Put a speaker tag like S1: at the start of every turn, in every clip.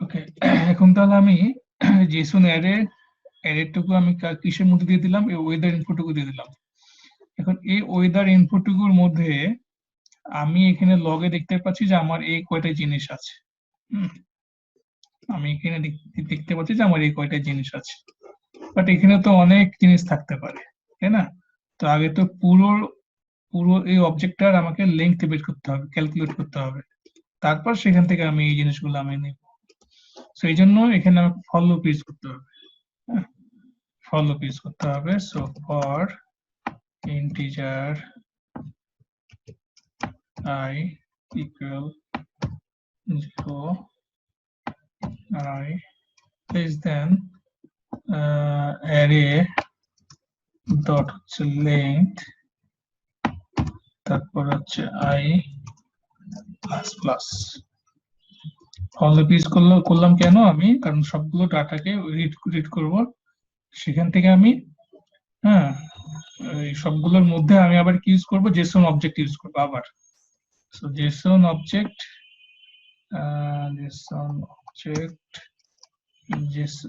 S1: ওকে, এখন তাহলে আমি জেসন অ্যারেটুকু আমি কিসের মধ্যে দিয়ে দিলাম, এই ওয়েদার ইনফোটুকু দিয়ে দিলাম। এখন এই ওয়েদার ইনফোটুকুর মধ্যে আমি এখানে লগে দেখতে পাচ্ছি যে আমার এই কয়টা জিনিস আছে। আমি এখানে দেখতে পাচ্ছি যে আমার এই কয়টা জিনিস আছে, বাট এখানে তো অনেক জিনিস থাকতে পারে, তাই না? তো আগে তো পুরো পুরো এই অবজেক্টটার আমাকে লেংথ বের করতে হবে, ক্যালকুলেট করতে হবে, তারপর সেখান থেকে আমি এই জিনিসগুলো আমি নিব। সো এই জন্য এখানে আমাকে ফর লুপ ইউজ করতে হবে। ফর লুপ ইউজ করতে হবে। So for integer I equal 0 I is then array dot হচ্ছে length, তারপর হচ্ছে I plus plus. For loop use করলাম কেন আমি, কারণ সবগুলো ডাটাকে রিড করব, সেখান থেকে আমি এই সবগুলোর মধ্যে আমি আবার কি ইউজ করব, জেসন অবজেক্ট ইউজ করব আবার। সো জেসন অবজেক্ট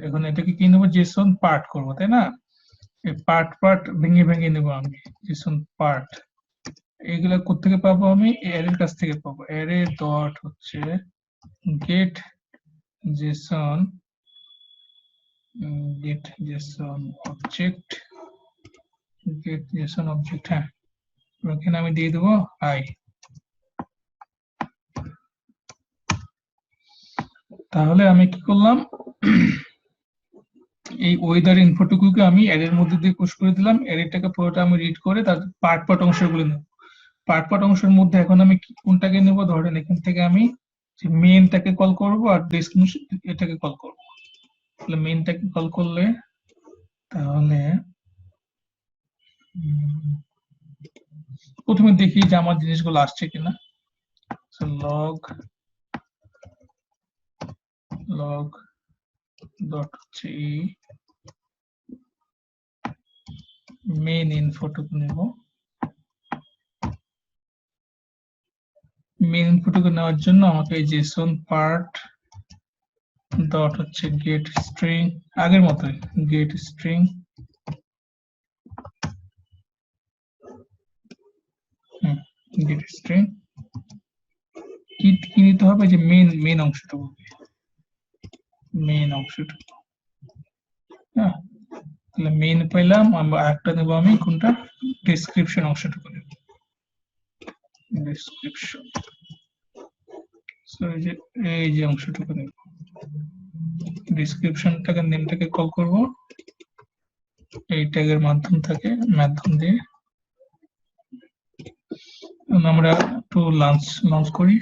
S1: এখন এটাকে কি নেব, জেসন পার্ট করব, তাই না? এই পার্ট ভেঙে ভেঙে নেব আমি, জেসন পার্ট। এগুলা কোত্থেকে পাবো, আমি অ্যারের কাছ থেকে পাবো। অ্যারে ডট হচ্ছে get JSON object, get JSON object. হ্যাঁ, এখানে আমি দিয়ে দেবো I। তাহলে আমি কি করলাম, এই ওয়েদার ইনফোটুকুকে আমি অ্যারের মধ্যে দিয়ে পুশ করে দিলাম। অ্যারেটাকে পুরোটা আমি রিড করে তার পার্ট অংশগুলো নেব। পার্ট অংশের মধ্যে এখন আমি কোনটাকে নেব, ধরেন এখান থেকে আমি মেইনটাকে কল করব আর ডেস্টিনেশন এটাকে কল করব। তাহলে মেইনটাকে কল করলে তাহলে প্রথমে দেখি যে আমার জিনিসগুলো আসছে কিনা। লগ ডট হচ্ছে মেইন ইনফোটুকু নেব। মেইন ইনফোটুকু নেওয়ার জন্য আমাকে জেসন পার্ট ডট হচ্ছে গেট স্ট্রিং, আগের মতোই গেট স্ট্রিং গেট স্ট্রিং কি নিতে হবে, যে মেইন অংশটুকু, হ্যাঁ। তাহলে মেইন পেলাম, আমরা একটা নেব আমি কোনটা, ডেসক্রিপশন অংশটুকু নেব, ডেসক্রিপশন। এই যে অংশটুকু নেব, ডেসক্রিপশনটাকে নেমটাকে কল করব এই ট্যাগের মাধ্যম দিয়ে। আমরা একটু লঞ্চ করি।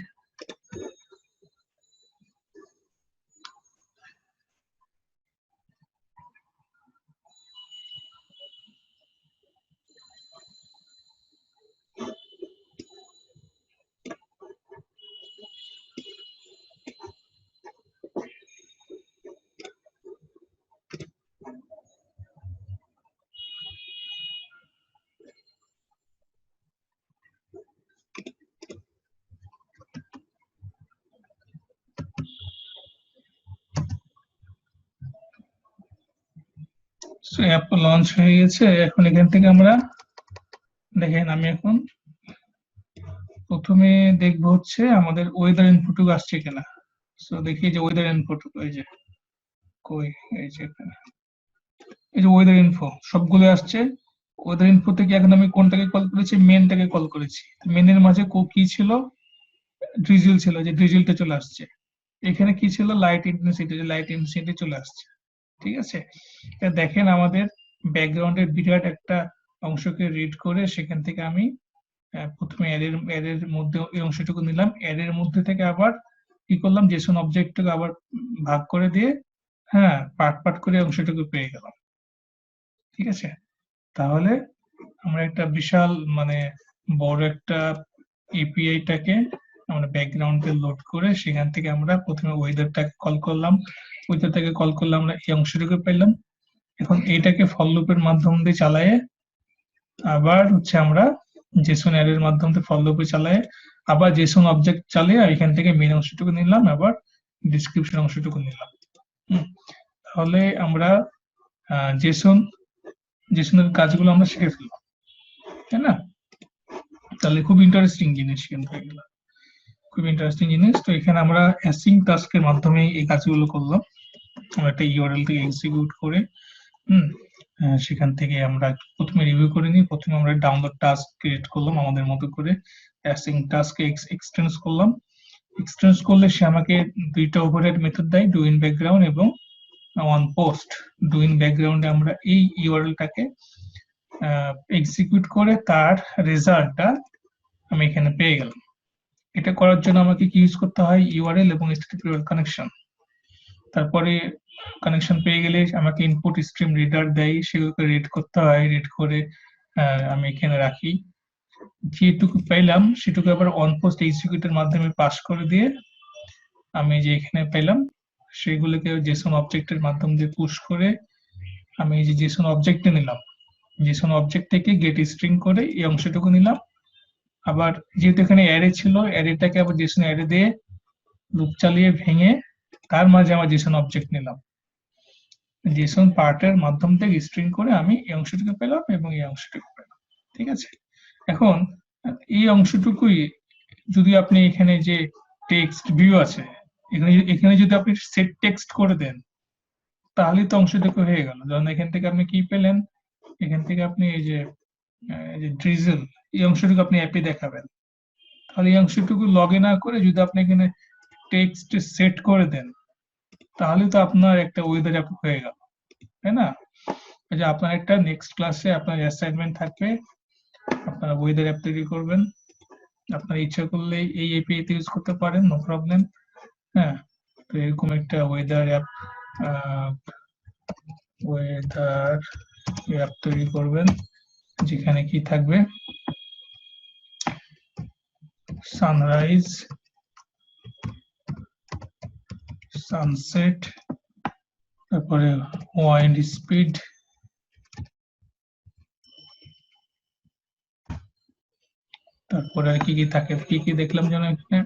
S1: অ্যাপ লঞ্চ হয়ে গেছে। এখন এখান থেকে আমরা দেখেন, আমি এখন প্রথমে দেখবো হচ্ছে আমাদের ওয়েদার ইনপুট আসছে কিনা। সো দেখি যে ওয়েদার ইনপুট, এই যে কই, এই যে এখানে, এই যে ওয়েদার ইনফো সবগুলো আসছে। ওয়েদার ইনফো থেকে এখন আমি কোনটাকে কল করেছি, মেনটাকে কল করেছি। মেনের মাঝে কি ছিল, ড্রিজল ছিল, যে ড্রিজলটা চলে আসছে। এখানে কি ছিল, লাইট ইন্টেন্সিটি চলে আসছে। ঠিক আছে, দেখেন আমাদের ব্যাকগ্রাউন্ডের বিরাট একটা অংশকে রিড করে সেখান থেকে আমি প্রথমে অ্যারের মধ্যে এই অংশটুকু নিলাম। অ্যারের মধ্যে থেকে আবার কি করলাম, জেসন অবজেক্টটাকে আবার ভাগ করে দিয়ে পার্ট করে অংশটুকু পেয়ে গেলাম। ঠিক আছে, তাহলে আমরা একটা বিশাল বড় একটা এপিআইটাকে আমরা ব্যাকগ্রাউন্ডে লোড করে সেখান থেকে আমরা প্রথমে ওয়েদারটাকে কল করলাম, ওয়েদারটাকে কল করলে আমরা এই অংশটুকু পেলাম। এখন এইটাকে ফর লুপের মাধ্যম দিয়ে চালায়ে আবার হচ্ছে আমরা জেসন অ্যারের মাধ্যমে ফর লুপে চালায়ে আবার জেসন অবজেক্ট চালিয়ে এখান থেকে মেইন অংশটুকু নিলাম, আবার ডিসক্রিপশন অংশটুকু নিলাম। তাহলে আমরা জেসনের কাজগুলো আমরা শিখে ফেললাম, তাই না? তাহলে খুব ইন্টারেস্টিং জিনিস কিন্তু এগুলো, খুব ইন্টারেস্টিং জিনিস। তো এখানে আমরা অ্যাসিং টাস্কের মাধ্যমে এই কাজগুলো করলাম। আমরা একটা ইউআরএল থেকে এক্সিকিউট করে সেখান থেকে আমরা প্রথমে রিভিউ করে নিই। প্রথমে আমরা ডাউনলোড টাস্ক ক্রিয়েট করলাম আমাদের মতো করে, অ্যাসিং টাস্ক এক্সটেন্স করলাম। এক্সটেন্স করলে সে আমাকে দুইটা ওভাররাইড মেথড দেয়, ডু ইন ব্যাকগ্রাউন্ড এবং অন পোস্ট। ডু ইন ব্যাকগ্রাউন্ডে আমরা এই ইউআরএলটাকে এক্সিকিউট করে তার রেজাল্টটা আমি এখানে পেয়ে গেলাম। এটা করার জন্য আমাকে কি ইউজ করতে হয়? ইউআরএল এবং HTTP কানেকশন। তারপরে কানেকশন পেয়ে গেলে আমাকে ইনপুট স্ট্রিম রিডার দেয়, সেগুলোকে রিড করতে হয়। রিড করে আমি এখানে রাখি। যেটুকু পেলাম সেটুকু আবার অন পোস্ট এক্সিকিউটের মাধ্যমে পাস করে দিয়ে আমি যে এখানে পেলাম সেগুলোকে জেসন অবজেক্টের মাধ্যম দিয়ে পুশ করে আমি এই যে জেসন অবজেক্টে নিলাম, জেসন অবজেক্ট থেকে গেট স্ট্রিং করে এই অংশটুকু নিলাম। আবার যেহেতু এখানে অ্যারে ছিল, অ্যারেটাকে আবার জেসন অ্যারে দিয়ে লুপ চালিয়ে ভেঙে তার মাঝে আমার জেসন অবজেক্ট নিলাম। জেসন পার্টের মাধ্যম থেকে স্ট্রিং করে আমি এই অংশটুকু পেলাম এবং এই অংশটুকু পেলাম। ঠিক আছে, এখন এই অংশটুকুই যদি আপনি এখানে যে টেক্সট ভিউ আছে, এখানে যদি আপনি সেট টেক্সট করে দেন তাহলে তো অংশটুকু হয়ে গেল। যেমন এখান থেকে আপনি কি পেলেন, এখান থেকে আপনি এই যে ড্রিজল এই অংশটুকু আপনি অ্যাপে দেখাবেন। তাহলে এই অংশটুকু লগ ইন না করে যদি আপনি এখানে টেক্সট সেট করে দেন তাহলে তো আপনার একটা ওয়েদার অ্যাপ হয়ে গেল, তাই না? যে আপনার একটা নেক্সট ক্লাসে আপনার অ্যাসাইনমেন্ট থাকবে, আপনারা ওয়েদার অ্যাপ তৈরি করবেন। আপনার ইচ্ছা করলে এই এপিআই তে ইউজ করতে পারেন, নো প্রবলেম। হ্যাঁ, তো এরকম একটা ওয়েদার অ্যাপ তৈরি করবেন যেখানে কি থাকবে, সানরাইজ, সানসেট, তারপরে ওয়াইন্ড স্পিড, তারপরে আর কি কি থাকে, কি কি দেখলাম যেন এখানে,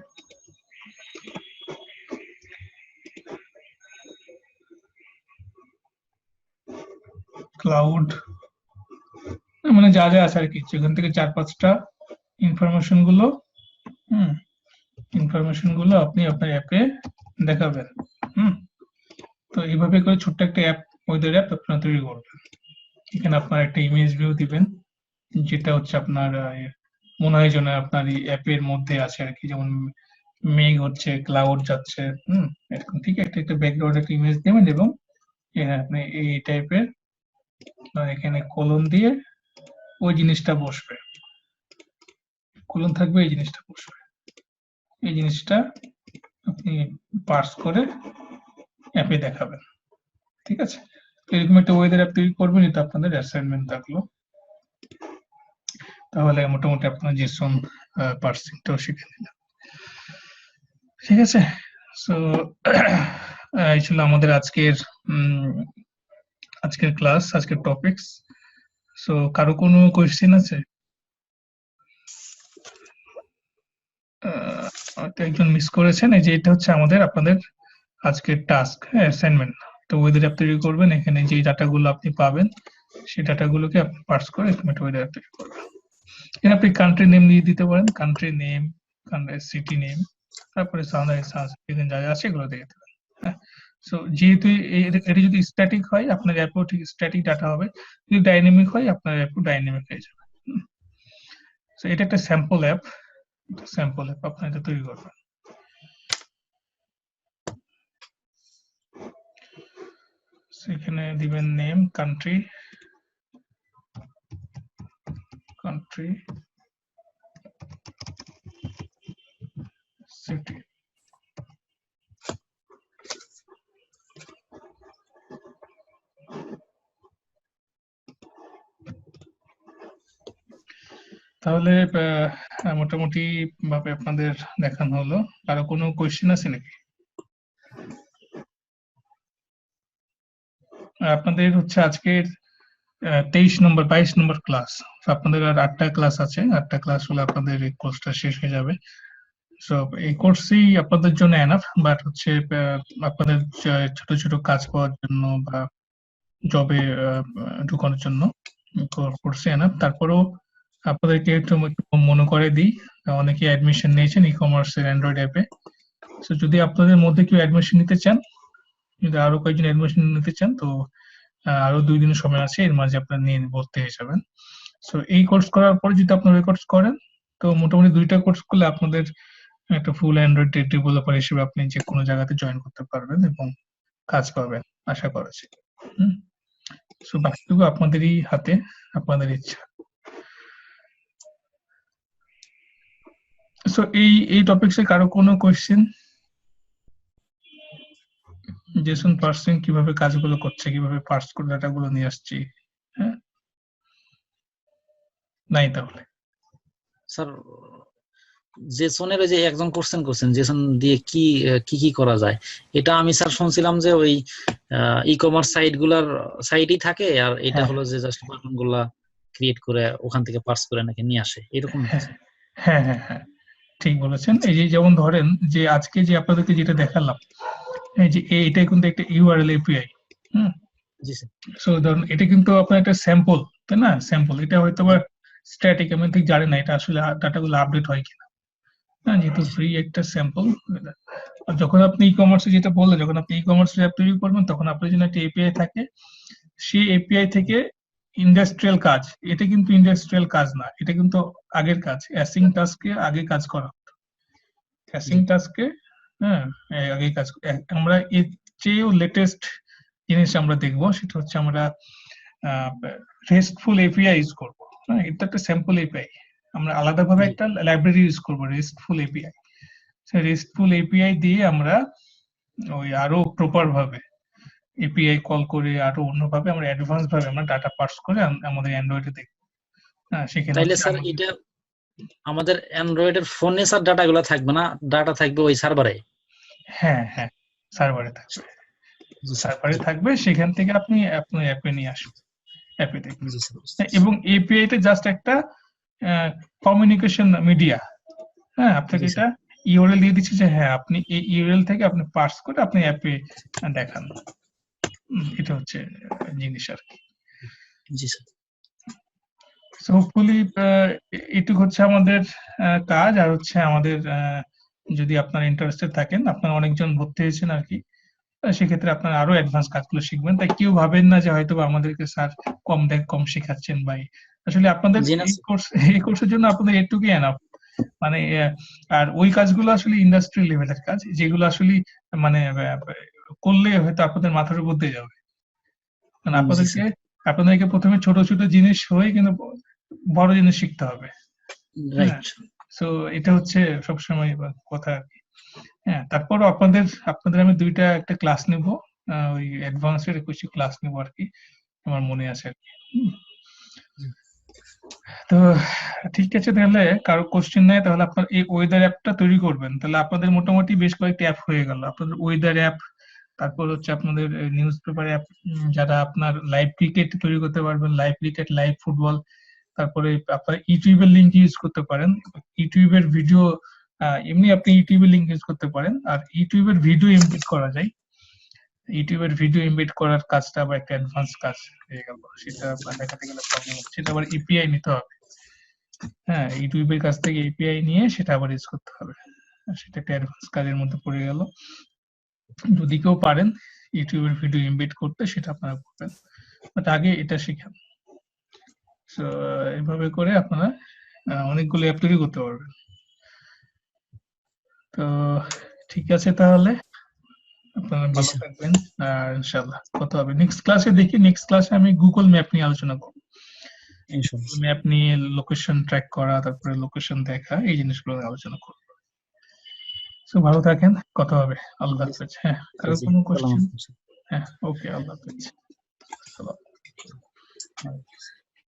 S1: ক্লাউড, মানে যা যা আছে আর কি। এখান থেকে 4-5টা ইনফরমেশন গুলো আপনি আপনার অ্যাপে দেখাবেন। তো এইভাবে করে ছোট্ট একটা অ্যাপ, ওয়েদার অ্যাপ আপনারা তৈরি করবেন। এখানে আপনার একটা ইমেজ ভিউ দিবেন, যেটা হচ্ছে আপনার মনে হয় যেন আপনার এই অ্যাপের মধ্যে আছে আর কি। যেমন মেঘ হচ্ছে, ক্লাউড যাচ্ছে, এরকম। ঠিক একটা একটা ব্যাকগ্রাউন্ড একটা ইমেজ দেবেন এবং আপনি এই টাইপের এখানে কলন দিয়ে ওই জিনিসটা বসবে, কলন থাকবে, এই জিনিসটা বসবে, এই জিনিসটা আপনি পার্স করে অ্যাপে দেখাবেন। ঠিক আছে, এরকম একটা ওয়েদার অ্যাপ তৈরি করবেন। এটা আপনাদের অ্যাসাইনমেন্ট থাকলো। তাহলে মোটামুটি আপনার জেসন পার্সিংটাও শিখে নিলেন। ঠিক আছে, সো এই ছিল আমাদের আজকের ক্লাস, আজকের টপিকস। সো কারো কোনো কোয়েশ্চেন আছে? একজন মিস করেছেন। এই যে এটা হচ্ছে আমাদের আপনাদের আজকের টাস্ক, অ্যাসাইনমেন্ট। তো ওয়েদার অ্যাপ তৈরি করবেন। এখানে যে ডাটাগুলো আপনি পাবেন সেই ডাটাগুলোকে আপনি পার্স করে একটা ওয়েদার অ্যাপ তৈরি করবেন। এখানে আপনি কান্ট্রি নেম দিয়ে দিতে পারেন, কান্ট্রি নেম, সিটি নেম, তারপরে সানরাইজ, সানসেট যা যা আছে এগুলো দিয়ে দেবেন। হ্যাঁ, সো যেহেতু এটা যদি স্ট্যাটিক হয় আপনার অ্যাপও ঠিক স্ট্যাটিক ডাটা হবে, যদি ডাইনামিক হয় আপনার অ্যাপও ডাইনামিক হয়ে যাবে। সো এটা একটা স্যাম্পল অ্যাপ, আপনি এটা তৈরি করবেন। এখানে দিবেন নেম, কান্ট্রি, সিটি। তাহলে মোটামুটি ভাবে আপনাদের দেখানো হলো। কারো কোনো কোয়েশ্চেন আছে নাকি? আপনাদের হচ্ছে আজকের 23 নম্বর 22 নম্বর ক্লাস। আপনাদের আর 8টা ক্লাস আছে, 8টা ক্লাস হলে আপনাদের এই কোর্সটা শেষ হয়ে যাবে। সো এই কোর্সই আপনাদের জন্য এনাফ, বাট হচ্ছে আপনাদের ছোট ছোট কাজ পাওয়ার জন্য বা জবে ঢুকানোর জন্য কোর্সে এনাফ। তারপরেও আপনাদেরকে একটু মনে করে দিই, অনেকে অ্যাডমিশন নিয়েছেন ই কমার্সের অ্যান্ড্রয়েড অ্যাপে। সো যদি আপনাদের মধ্যে কেউ অ্যাডমিশন নিতে চান, যদি আরো কয়েকজন অ্যাডমিশন নিতে চান, তো আরো 2 দিনের সময় আছে, এর মাঝে আপনারা নিয়ে ভর্তি হয়ে যাবেন। সো এই কোর্স করার পরে যদি আপনারা রেকর্ডস করেন, তো মোটামুটি 2টা কোর্স করলে আপনাদের একটা ফুল অ্যান্ড্রয়েড ডেভেলপার হিসেবে আপনি যে কোনো জায়গাতে জয়েন করতে পারবেন এবং কাজ পাবেন আশা করছি। সো বাকিটুকু আপনাদেরই হাতে, আপনাদের ইচ্ছা। সো এই টপিকসে কারো কোনো কোয়েশ্চেন? জেসন পার্সিং কিভাবে কাজগুলো করছে, কিভাবে পার্স করে ডাটাগুলো নিয়ে আসছি, হ্যাঁ? নাই তাহলে
S2: স্যার জেসনের ওই যে একজন করছেন জেসন দিয়ে কি কি করা যায়, এটা আমি স্যার শুনছিলাম যে ওই ই কমার্স সাইট গুলার সাইটই থাকে, আর এটা হলো যে জাস্ট বাটন গুলা ক্রিয়েট করে ওখান থেকে পার্স করে নাকি নিয়ে আসে, এরকম নাকি স্যার?
S1: হ্যাঁ হ্যাঁ হ্যাঁ, ঠিক বলেছেন। এই যে যেমন ধরেন যে আজকে যে আপনাদেরকে যেটা দেখালাম, এই যে এটা কিন্তু একটা ইউআরএল এপিআই।
S2: জি স্যার।
S1: সো ধরুন এটা কিন্তু আপনার একটা স্যাম্পল, তাই না? স্যাম্পল, এটা হয়তো বা স্ট্যাটিক, আমি ঠিক জানি না এটা আসলে ডাটাগুলো আপডেট হয় কিনা, হ্যাঁ, যেহেতু ফ্রি একটা স্যাম্পল। যখন আপনি ই কমার্সে যেটা বললেন, যখন আপনি ই কমার্স অ্যাপ তৈরি করবেন, তখন আপনার জন্য একটা এপিআই থাকে। সেই এপিআই থেকে ইন্ডাস্ট্রিয়াল কাজ, এটা কিন্তু ইন্ডাস্ট্রিয়াল কাজ না, এটা কিন্তু আগের কাজ, অ্যাসিং টাস্কে আগে কাজ করা, অ্যাসিং টাস্কে, হ্যাঁ, আগে কাজ। আমরা এর চেয়েও লেটেস্ট জিনিস আমরা দেখবো, সেটা হচ্ছে আমরা রেস্টফুল এপিআই ইউজ করবো। হ্যাঁ, এটা একটা স্যাম্পল এপিআই, আমরা আলাদাভাবে একটা লাইব্রেরি ইউজ করবো রেস্টফুল এপিআই। রেস্টফুল এপিআই দিয়ে আমরা ওই আরো প্রপার ভাবে এপিআই কল করে আরো অন্যভাবে আমরা অ্যাডভান্স ভাবে আমরা ডাটা পার্স করে আমাদের অ্যান্ড্রয়েডে দেখবো। হ্যাঁ, সেখানে
S2: তাইলে স্যার এটা আমাদের অ্যান্ড্রয়েডের ফোনে স্যার ডাটাগুলো থাকবে না, ডাটা থাকবে ওই সার্ভারে?
S1: হ্যাঁ হ্যাঁ, সার্ভারে থাকবে, সার্ভারে থাকবে, সেখান থেকে আপনি আপনার অ্যাপে নিয়ে আসবেন, অ্যাপে দেখবেন। এবং এপিআই টা জাস্ট একটা কমিউনিকেশন মিডিয়া। হ্যাঁ, আপনাকে এটা ইউআরএল দিয়ে দিচ্ছে যে হ্যাঁ আপনি এই ইউআরএল থেকে আপনি পার্স করে আপনি অ্যাপে দেখান। এটা হচ্ছে জিনিস আর কি।
S2: জি স্যার।
S1: সো হোপফুলি এটুকু হচ্ছে আমাদের কাজ। আর হচ্ছে আমাদের যদি আপনারা ইন্টারেস্টেড থাকেন, আপনারা অনেকজন ভর্তি হয়েছেন আর কি, সেক্ষেত্রে আপনারা আরো অ্যাডভান্স কাজগুলো শিখবেন। তাই কেউ ভাবেন না যে হয়তো আমাদেরকে স্যার কম শেখাচ্ছেন ভাই, আসলে আপনাদের এই কোর্সের জন্য আপনাদের এটুকুই এনাফ। মানে আর ওই কাজগুলো আসলে ইন্ডাস্ট্রি লেভেলের কাজ, যেগুলো আসলে মানে করলে হয়তো আপনাদের মাথার উপর দিয়ে যাবে। মানে আপনাদেরকে প্রথমে ছোট ছোট জিনিস হয়ে কিন্তু বড় জিনিস শিখতে হবে। সো এটা হচ্ছে সবসময় কথা আর কি। হ্যাঁ, তারপরও আপনাদের আমি একটা ক্লাস নিব, ওই অ্যাডভান্সের কিছু ক্লাস নিব আর কি, আমার মনে আছে আর কি। তো ঠিক আছে, তাহলে কারো কোশ্চেন নেই, তাহলে আপনার এই ওয়েদার অ্যাপটা তৈরি করবেন। তাহলে আপনাদের মোটামুটি বেশ কয়েকটি অ্যাপ হয়ে গেল, আপনাদের ওয়েদার অ্যাপ, তারপর হচ্ছে আপনাদের নিউজ পেপার অ্যাপ, যারা আপনার লাইভ ক্রিকেট তৈরি করতে পারবেন, লাইভ ক্রিকেট, লাইভ ফুটবল। তারপরে আপনারা ইউটিউবের লিঙ্ক ইউজ করতে পারেন, ইউটিউবের ভিডিও, এমনি আপনি ইউটিউবের লিঙ্ক ইউজ করতে পারেন। আর ইউটিউবের ভিডিও এমবেড করা যায়, ইউটিউবের ভিডিও এমবেড করার কাজটা আবার একটা অ্যাডভান্স কাজ হয়ে গেল, সেটা দেখাতে গেলে প্রবলেম হচ্ছে, সেটা আবার এপিআই নিতে হবে। হ্যাঁ, ইউটিউবের কাছ থেকে এপিআই নিয়ে সেটা আবার ইউজ করতে হবে, সেটা একটা অ্যাডভান্স কাজের মধ্যে পড়ে গেল। যদি কেউ পারেন ইউটিউবের ভিডিও এমবেড করতে, সেটা আপনারা করবেন, বাট আগে এটা শিখেন। সো এইভাবে করে আপনারা অনেকগুলো অ্যাপ তৈরি করতে পারবেন। তো ঠিক আছে, তাহলে আপনারা ভালো থাকবেন, আর ইনশাআল্লাহ কথা হবে নেক্সট ক্লাসে। দেখি নেক্সট ক্লাসে আমি গুগল ম্যাপ নিয়ে আলোচনা করব, ম্যাপ নিয়ে লোকেশন ট্র্যাক করা, তারপরে লোকেশন দেখা, এই জিনিসগুলো আলোচনা করব। সো ভালো থাকেন, কথা হবে, আল্লাহ হাফেজ। হ্যাঁ, কারো কোনো কোশ্চেন? হ্যাঁ, ওকে, আল্লাহ হাফেজ।